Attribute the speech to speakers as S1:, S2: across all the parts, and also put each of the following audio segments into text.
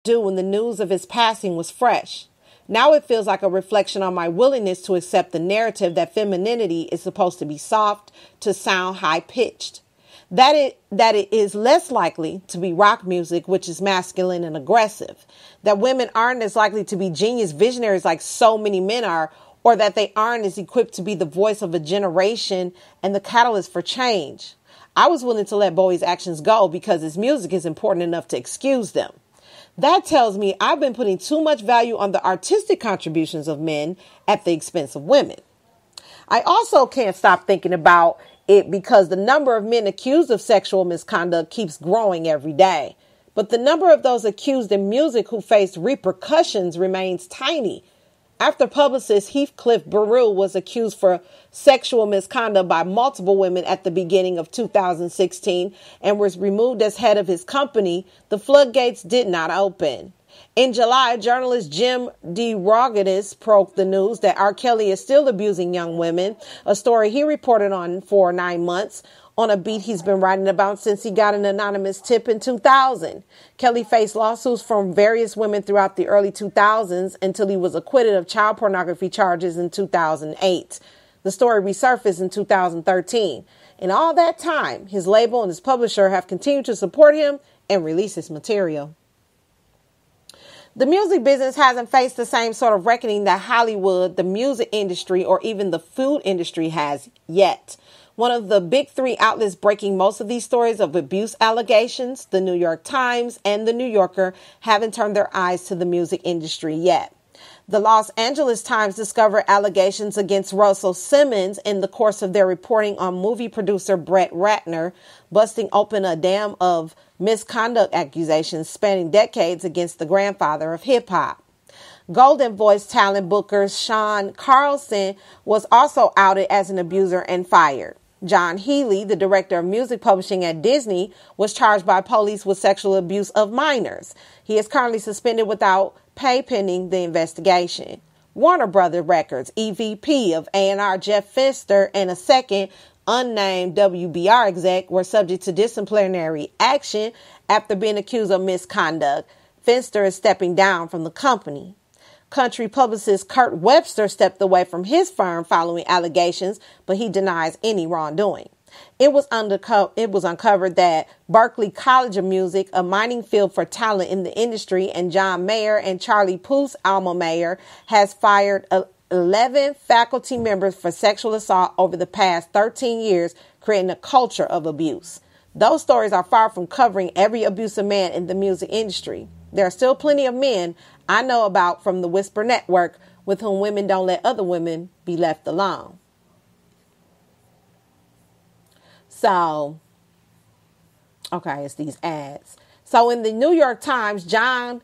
S1: do when the news of his passing was fresh. Now it feels like a reflection on my willingness to accept the narrative that femininity is supposed to be soft, to sound high-pitched. That it is less likely to be rock music, which is masculine and aggressive. That women aren't as likely to be genius visionaries like so many men are, or that they aren't as equipped to be the voice of a generation and the catalyst for change. I was willing to let Bowie's actions go because his music is important enough to excuse them. That tells me I've been putting too much value on the artistic contributions of men at the expense of women. I also can't stop thinking about it because the number of men accused of sexual misconduct keeps growing every day. But the number of those accused in music who faced repercussions remains tiny. After publicist Heathcliff Burrell was accused for sexual misconduct by multiple women at the beginning of 2016 and was removed as head of his company, the floodgates did not open. In July, journalist Jim DeRogatis broke the news that R. Kelly is still abusing young women, a story he reported on for 9 months, on a beat he's been writing about since he got an anonymous tip in 2000. Kelly faced lawsuits from various women throughout the early 2000s until he was acquitted of child pornography charges in 2008. The story resurfaced in 2013. In all that time, his label and his publisher have continued to support him and release his material. The music business hasn't faced the same sort of reckoning that Hollywood, the music industry, or even the food industry has yet. One of the big three outlets breaking most of these stories of abuse allegations, the New York Times and the New Yorker, haven't turned their eyes to the music industry yet. The Los Angeles Times discovered allegations against Russell Simmons in the course of their reporting on movie producer Brett Ratner, busting open a dam of misconduct accusations spanning decades against the grandfather of hip-hop. Golden Voice talent booker Sean Carlson was also outed as an abuser and fired. John Healy, the director of music publishing at Disney, was charged by police with sexual abuse of minors. He is currently suspended without pay pending the investigation. Warner Brothers Records EVP of A&R Jeff Finster and a second unnamed WBR exec were subject to disciplinary action after being accused of misconduct. Finster is stepping down from the company. Country publicist Kurt Webster stepped away from his firm following allegations, but he denies any wrongdoing. It was uncovered that Berklee College of Music, a mining field for talent in the industry, and John Mayer and Charlie Puth's alma mater, has fired 11 faculty members for sexual assault over the past 13 years, creating a culture of abuse. Those stories are far from covering every abusive man in the music industry. There are still plenty of men I know about from the Whisper Network with whom women don't let other women be left alone. So, okay, it's these ads. So in the New York Times, John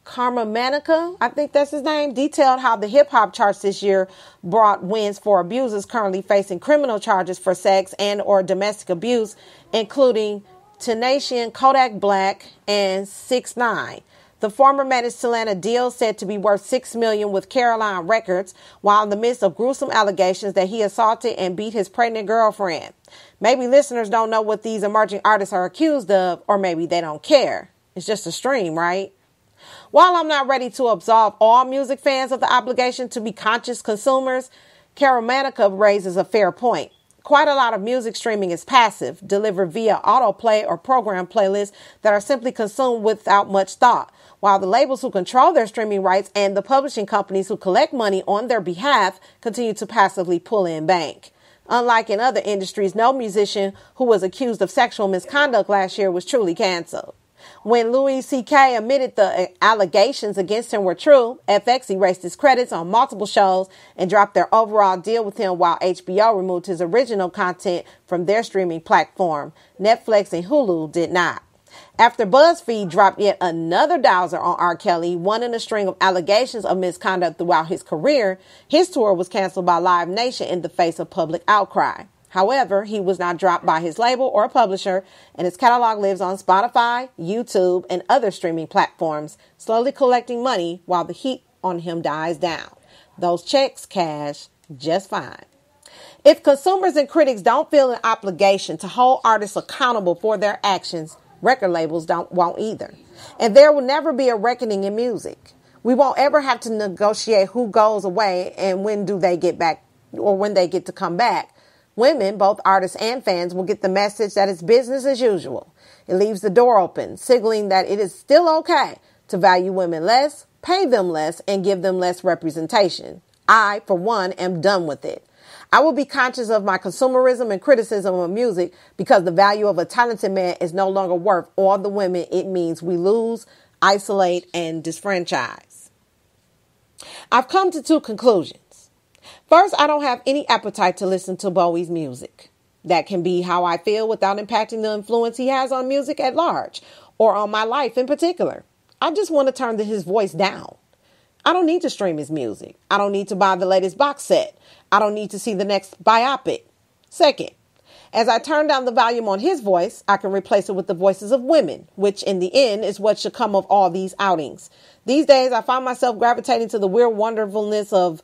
S1: Carmamanica, I think that's his name, detailed how the hip-hop charts this year brought wins for abusers currently facing criminal charges for sex and or domestic abuse, including Tenacious, Kodak Black, and 6ix9ine. The former managed to land a deal said to be worth $6 million with Caroline Records, while in the midst of gruesome allegations that he assaulted and beat his pregnant girlfriend. Maybe listeners don't know what these emerging artists are accused of, or maybe they don't care. It's just a stream, right? While I'm not ready to absolve all music fans of the obligation to be conscious consumers, Caramanica raises a fair point. Quite a lot of music streaming is passive, delivered via autoplay or program playlists that are simply consumed without much thought, while the labels who control their streaming rights and the publishing companies who collect money on their behalf continue to passively pull in bank. Unlike in other industries, no musician who was accused of sexual misconduct last year was truly canceled. When Louis C.K. admitted the allegations against him were true, FX erased his credits on multiple shows and dropped their overall deal with him, while HBO removed his original content from their streaming platform. Netflix and Hulu did not. After BuzzFeed dropped yet another dowser on R. Kelly, one in a string of allegations of misconduct throughout his career, his tour was canceled by Live Nation in the face of public outcry. However, he was not dropped by his label or publisher, and his catalog lives on Spotify, YouTube, and other streaming platforms, slowly collecting money while the heat on him dies down. Those checks cash just fine. If consumers and critics don't feel an obligation to hold artists accountable for their actions, record labels won't either. And there will never be a reckoning in music. We won't ever have to negotiate who goes away and when do they get back or when they get to come back. Women, both artists and fans, will get the message that it's business as usual. It leaves the door open, signaling that it is still okay to value women less, pay them less, and give them less representation. I, for one, am done with it. I will be conscious of my consumerism and criticism of music because the value of a talented man is no longer worth all the women it means we lose, isolate, and disfranchise. I've come to two conclusions. First, I don't have any appetite to listen to Bowie's music. That can be how I feel without impacting the influence he has on music at large or on my life in particular. I just want to turn his voice down. I don't need to stream his music. I don't need to buy the latest box set. I don't need to see the next biopic. Second, as I turn down the volume on his voice, I can replace it with the voices of women, which in the end is what should come of all these outings. These days, I find myself gravitating to the weird wonderfulness of,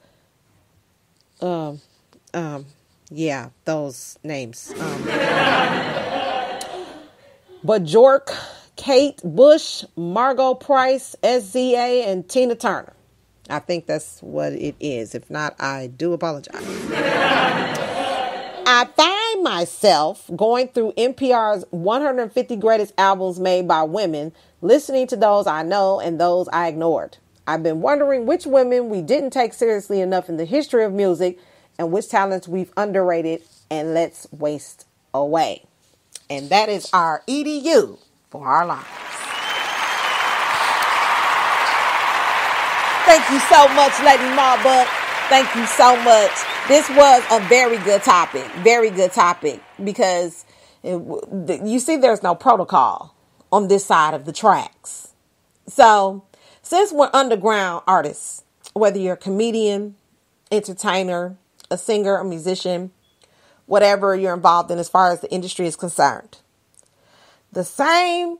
S1: those names. Bjork, Kate Bush, Margot Price, SZA, and Tina Turner. I think that's what it is. If not, I do apologize. I find myself going through NPR's 150 greatest albums made by women, listening to those I know and those I ignored. I've been wondering which women we didn't take seriously enough in the history of music and which talents we've underrated and let's waste away. And that is our EDU for our lives. Thank you so much, Lady Marbuck. Thank you so much. This was a very good topic, because you see there's no protocol on this side of the tracks. So since we're underground artists, whether you're a comedian, entertainer, a singer, a musician, whatever you're involved in as far as the industry is concerned, the same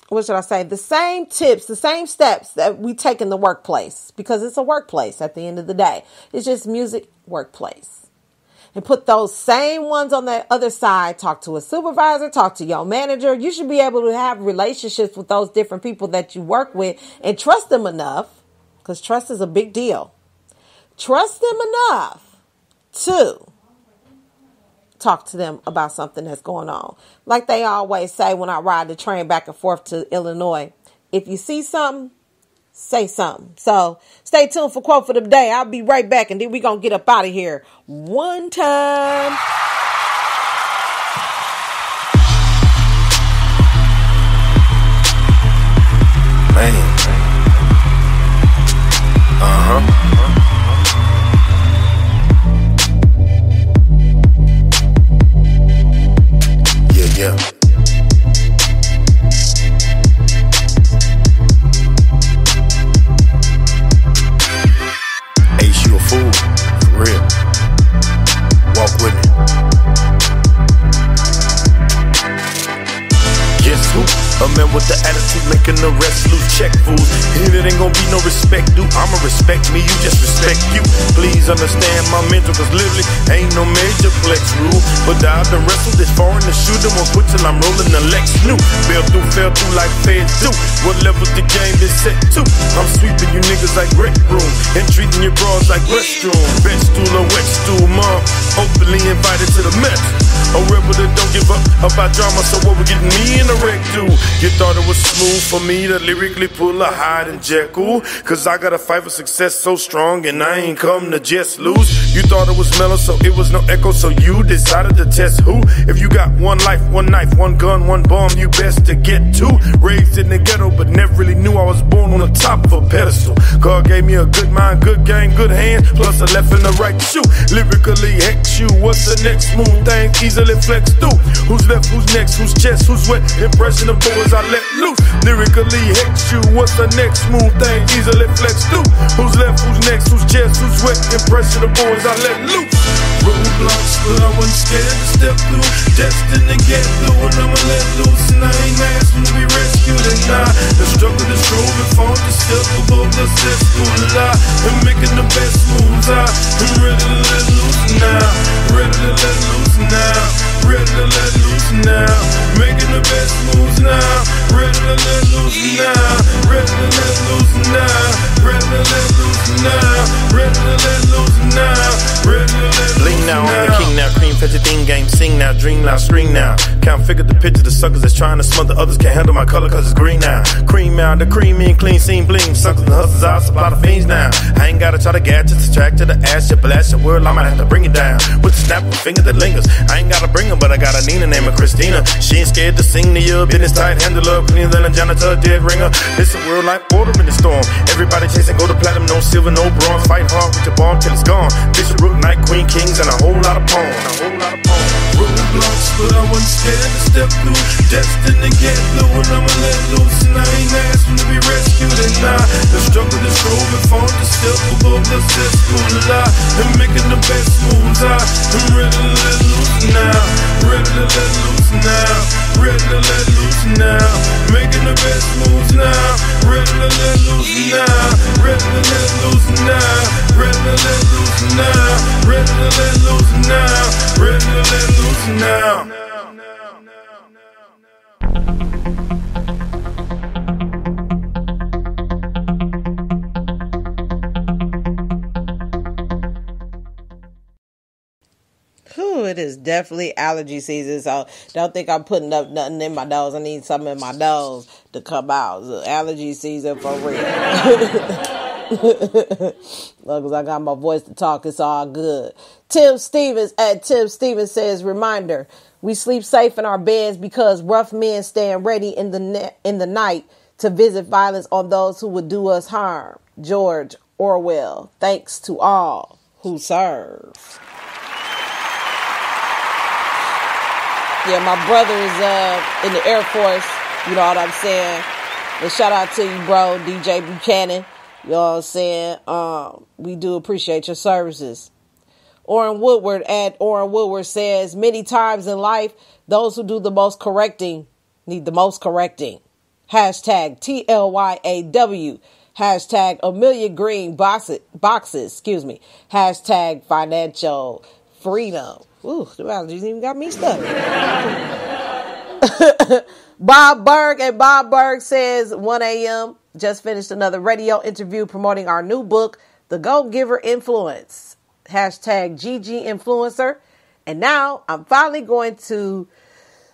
S1: tips, the same steps that we take in the workplace, because it's a workplace at the end of the day. It's just music workplace. And put those same ones on the other side. Talk to a supervisor, talk to your manager. You should be able to have relationships with those different people that you work with and trust them enough, because trust is a big deal. Trust them enough to talk to them about something that's going on. Like they always say when I ride the train back and forth to Illinois, if you see something, say something. So stay tuned for Quote for the Day. I'll be right back, and then we're going to get up out of here one time.
S2: Man. Yeah. Ace, you a fool, for real. Walk with me. Guess who? A man with the attitude making the rest lose check fools. Here it ain't gonna be no respect, dude. I'ma respect me, you just respect you. Please understand my mental, cause literally ain't no major flex rule. But I've been wrestled this far in the shoot, them won't quit till I'm rolling the Lex new. Fell through like feds do. What level the game is set to? I'm sweeping you niggas like rec room and treating your bras like restroom. Best stool or wet stool, mom. Openly invited to the mess. A rebel that don't give up about drama, so what we getting me in the wreck do? You thought it was smooth for me to lyrically pull a hide and Jekyll, cause I got a fight for success so strong and I ain't come to just lose. You thought it was mellow, so it was no echo, so you decided to test who? If you got one life, one knife, one gun, one bomb, you best to get two. Raised in the ghetto, but never really knew I was born on the top of a pedestal. God gave me a good mind, good game, good hands, plus a left and a right shoe. Lyrically hex you, what's the next smooth thing? Easily flex through. Who's left, who's next, who's chest, who's wet? Impression of boys I let loose. Lyrically hex you, what's the next smooth thing? Easily flex through. Who's left, who's next, who's chest, who's wet? Impression of boys I let loose. Roadblocks, but I wasn't scared to step through. Destined to get through, and I'ma let loose. And I ain't asking to be rescued, and the struggle to strove and fall to step above the cesspool lie. And making the best moves, I'm ready to let loose now. Ready to let loose now. Ready to let loose now. Making the best moves now. Ready to let end game, sing now, dream now, scream now. Can't figure the picture, the suckers that's trying to smother others can't handle my color cause it's green now. Cream out, the cream in, clean scene, bling. Suckers and hustlers, I supply the fiends now. I ain't gotta try to get you, distract to the ass, you blast your word, I might have to bring it down. With the snap of a finger that lingers. I ain't gotta bring her, but I got a Nina named Christina. She ain't scared to sing to you, business tight, handle up, cleaner than a janitor, dead ringer. It's a world like water in the storm. Everybody chasing gold to platinum, no silver, no bronze. Fight hard with your bomb till it's gone. Bishop, rook, knight, queen, kings, and a whole lot of pawns.
S3: Roadblocks, but I wasn't scared to step through. Destined to get through, and I'ma let loose. And I ain't asking to be rescued. And the struggle is strove fought to step above the cesspool. And making the best moves. I'm ready to let loose now. Ready to let loose now. Ready to let loose now. Making the best moves now. Ready to let loose now. Ready to let loose now. Ready to let loose now. Ready to let loose now. Ready to let loose now.
S1: It is definitely allergy season, so don't think I'm putting up nothing in my nose. I need something in my nose to come out. It's allergy season for real. As long as I got my voice to talk, it's all good. Tim Stevens at Tim Stevens says, reminder, we sleep safe in our beds because rough men stand ready in the night to visit violence on those who would do us harm. George Orwell. Thanks to all who serve. Yeah, my brother is in the Air Force, you know what I'm saying? And shout out to you, bro, DJ Buchanan. You know what I'm saying? We do appreciate your services. Orrin Woodward at Orrin Woodward says, many times in life, those who do the most correcting need the most correcting. Hashtag TLYAW. Hashtag Amelia Green boxes. Hashtag financial freedom. Ooh, the allergies even got me stuck. Bob Berg at Bob Berg says 1 a.m. Just finished another radio interview promoting our new book, The Go-Giver Influence. Hashtag GG Influencer. And now I'm finally going to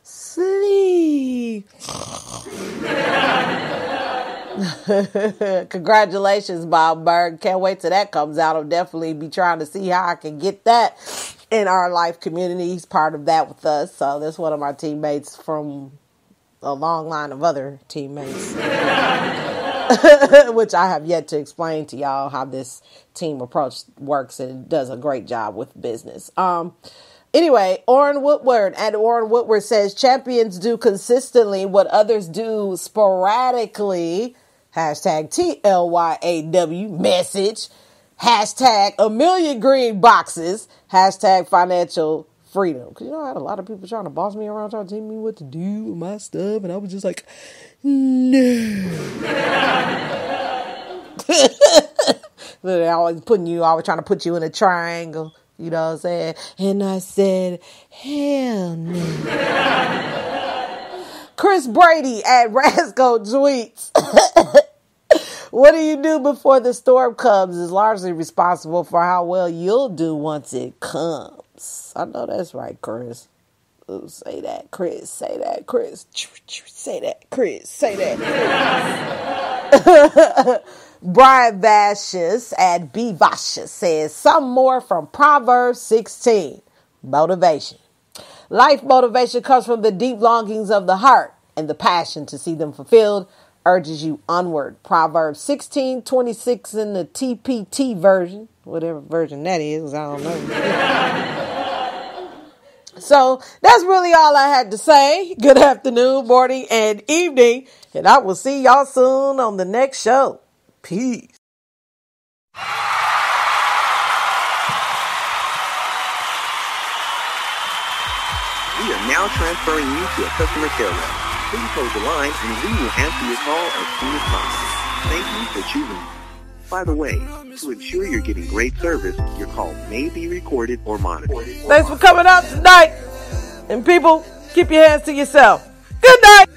S1: sleep. Congratulations, Bob Berg. Can't wait till that comes out. I'll definitely be trying to see how I can get that in our life community. He's part of that with us. So that's one of my teammates from a long line of other teammates. Which I have yet to explain to y'all how this team approach works, and it does a great job with business. Anyway, Orrin Woodward, and Orrin Woodward says champions do consistently what others do sporadically. Hashtag TLYAW message. Hashtag Amelia Green boxes. Hashtag financial freedom. Because, you know, I had a lot of people trying to boss me around, trying to tell me what to do with my stuff. And I was just like, no. They're always trying to put you in a triangle. You know what I'm saying? And I said, hell no. Chris Brady at Rasco tweets. What do you do before the storm comes is largely responsible for how well you'll do once it comes. I know that's right, Chris. Ooh, say that, Chris. Say that, Chris. Say that, Chris. Say that, Chris. Brian Vashus at B. Vashus says, some more from Proverbs 16. Motivation. Life motivation comes from the deep longings of the heart, and the passion to see them fulfilled urges you onward. Proverbs 16:26 in the TPT version, whatever version that is, I don't know. So that's really all I had to say. Good afternoon, morning, and evening, and I will see y'all soon on the next show. Peace.
S4: We are now transferring you to a customer care rep. Please hold the line and we will answer your call as soon as possible. Thank you for choosing. By the way, to ensure you're getting great service, your call may be recorded or monitored.
S1: Thanks for coming out tonight. And people, keep your hands to yourself. Good night.